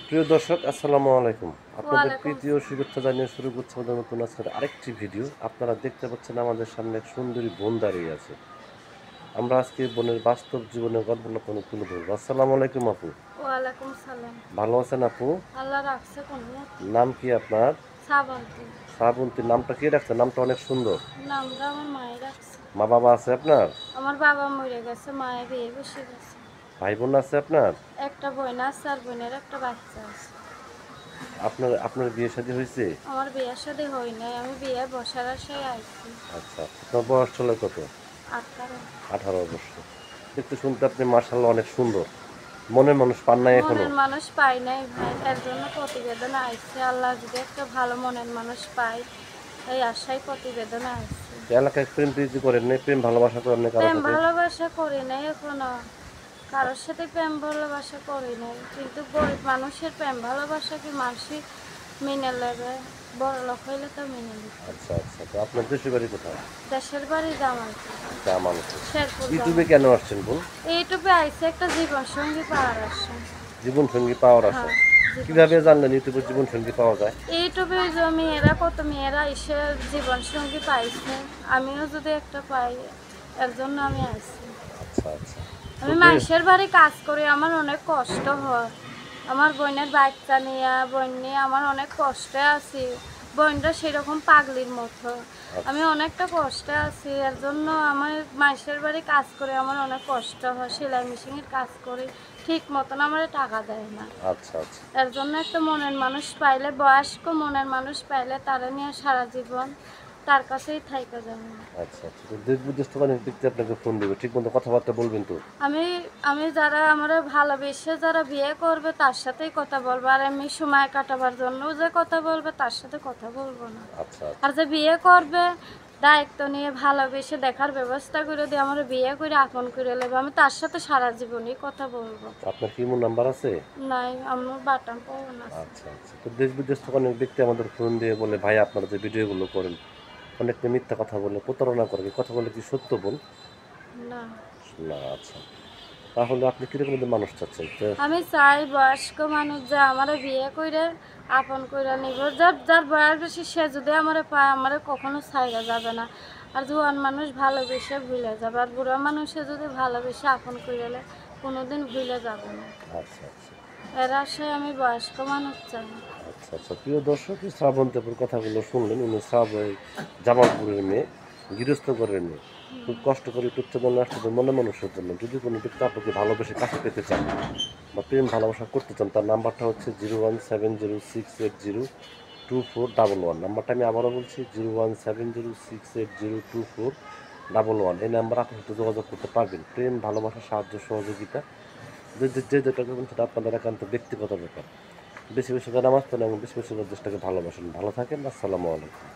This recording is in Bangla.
প্রিয় দর্শক, আসসালামু আলাইকুম। আপনাদের ওয়ালাইকুম প্রীতি ও শুভেচ্ছা জানিয়ে শুরু করছে আমাদের নতুন আজকের আরেকটি ভিডিও। আপনারা দেখতে পাচ্ছেন আমাদের সামনে এক সুন্দরী বোন দাঁড়িয়ে আছে। আমরা আজকে বোনের বাস্তব জীবনের গল্পটা আপনাদের তুলে ধরবো। আসসালামু আলাইকুম আপু। ওয়ালাইকুম সালাম। ভালো আছেন আপু? আল্লাহ রাখছে কোনো মতে। নাম কি আপনার? শ্রাবন্তী। শ্রাবন্তী। নামটা কে রাখছেন? নামটা অনেক সুন্দর। নামটা আমার মায়ের রাখছে। মা বাবা আছে আপনার? আমার বাবা মরে গেছে, মায়ে বিয়ে বসে গেছে। ভাই বোন আছে আপনার? একটা বোন আছে আর বোনের একটা বাচ্চা আছে। আপনার আপনার বিয়ে শাদী হয়েছে? আমার বিয়ের সাথে হয় নাই, আমি বিয়ে বসার আশায় আইছি। আচ্ছা, আপনার বয়স চলে কত? 18। 18 বছর। দেখতে শুনতে আপনি মাশাআল্লাহ অনেক সুন্দর। মনের মানুষ পান নাই এখনো? মনের মানুষ পাই নাই ভাই, এর জন্য প্রতিবেদন আইছে। আল্লাহ যদি একটা ভালো মনের মানুষ পাই, এই আশায় প্রতিবেদন আইছে। এলাকায় প্রেম প্রীতি করেন নাই? প্রেম ভালোবাসা করেন নাই কারোর প্রেম সাথে? ভালোবাসা করি নাই এখনো, কারোর সাথে প্রেম ভালোবাসা করি নাই, কিন্তু গরিব মানুষের প্রেম ভালোবাসা কি মানুষই মেনে নেবে? বড় লোক হইলে তো মেনে নিবে। আচ্ছা আচ্ছা, তো আপনার দেশের বাড়ি কোথায়? দেশের বাড়ি জামালপুর, জামালপুর। শেরপুর ইউটিউবে জামাল। কেন আসছেন বোন? ইউটিউবে আইসে একটা জীবন সঙ্গী পাওয়ার আসে। জীবন সঙ্গী পাওয়ার আশা। হ্যাঁ, জীবন কিভাবে জানলেন ইউটিউবে জীবন সঙ্গী পাওয়া যায়? ইউটিউবে যে মেয়েরা, কত মেয়েরা এসে জীবন সঙ্গী পাইছে, আমিও যদি একটা পাই, এর জন্য আমি আইছি। আচ্ছা আচ্ছা। তো আমি মানুষের বাড়ি কাজ করি, আমার অনেক কষ্ট হয়। আমার বোনের বাচ্চা নিয়ে, বোন নিয়ে আমার অনেক কষ্টে আছি। বোনটা সেরকম পাগলির মতো। আমি অনেকটা কষ্টে আছি, এর জন্য আমার মানুষের বাড়ি কাজ করে আমার অনেক কষ্ট হয়। সেলাই মেশিনের কাজ করি, ঠিক মতন আমার টাকা দেয় না। আচ্ছা আচ্ছা এর জন্য একটা মনের মানুষ পাইলে, বয়স্ক মনের মানুষ পাইলে, তারা নিয়ে সারা জীবন তার কাছেই থাইকা যাবে। আচ্ছা আচ্ছা। তো দেশ বিদেশ থেকে অনেক ব্যক্তি আপনাকে ফোন দেবে, ঠিক মতো কথাবার্তা বলবেন তো? আমি আমি যারা আমার ভালোবেসে যারা বিয়ে করবে তার সাথেই কথা বলবো, আর এমনি সময় কাটাবার জন্য যে কথা বলবে তার সাথে কথা বলবো না। আচ্ছা আর আচ্ছা যে বিয়ে করবে, দায়িত্ব নিয়ে ভালোবেসে দেখার ব্যবস্থা করে দিয়ে আমার বিয়ে করে আপন করে নেবে, আমি তার সাথে সারা জীবনই কথা বলবো। আপনার কি ইমো নাম্বার আছে? নাই, আমার বাটাম পাওন আছে। আচ্ছা আচ্ছা। তো দেশ বিদেশ থেকে অনেক ব্যক্তি আমাদের ফোন দিয়ে বলে, ভাই আপনারা যে ভিডিওগুলো করেন অনেকটা মিথ্যা কথা বলে প্রতারণা করে, এই কথাগুলো কি সত্য বোন? না, না। আচ্ছা, তাহলে আপনি কিরকম মানুষ চাচ্ছেন? আমি চাই বয়স্ক মানুষ যে আমার বিয়ে করে আপন করে নিব। যার যার বয়স বেশি সে যদি আমার পায়, আমার কখনো ছাইড়া যাবে না। আর জোয়ান মানুষ ভালোবেসে ভুলে যাবে, আর বুড়া মানুষে যদি ভালোবেসে আপন করে কোনোদিন ভুলে যাবে না। আচ্ছা আচ্ছা এর আশায় আমি বয়স্ক মানুষ চাই। আচ্ছা আচ্ছা। প্রিয় দর্শক, এই শ্রাবন্তীপুর কথাগুলো শুনলেন। উনি জামালপুরের মেয়ে, গৃহস্থ ঘরের মেয়ে। খুব কষ্ট করে টুচ্ছাদন আসতে মনে মানুষের জন্য। যদি কোনো ব্যক্তি আপনাকে ভালোবেসে কাছে পেতে চান বা প্রেম ভালোবাসা করতে চান, তার নাম্বারটা হচ্ছে 01706802411। নাম্বারটা আমি আবারও বলছি, 01706802411। এই নাম্বার আপনার সাথে যোগাযোগ করতে পারবেন। প্রেম ভালোবাসা, সাহায্য সহযোগিতা যে যেটা করবেন সেটা আপনাদের একান্ত ব্যক্তিগত ব্যাপার। বেশি বেশি করে নামাজ পড়েন এবং বেশি বেশি করে দেশটাকে ভালোবাসেন। ভালো থাকেন। আসসালামু আলাইকুম।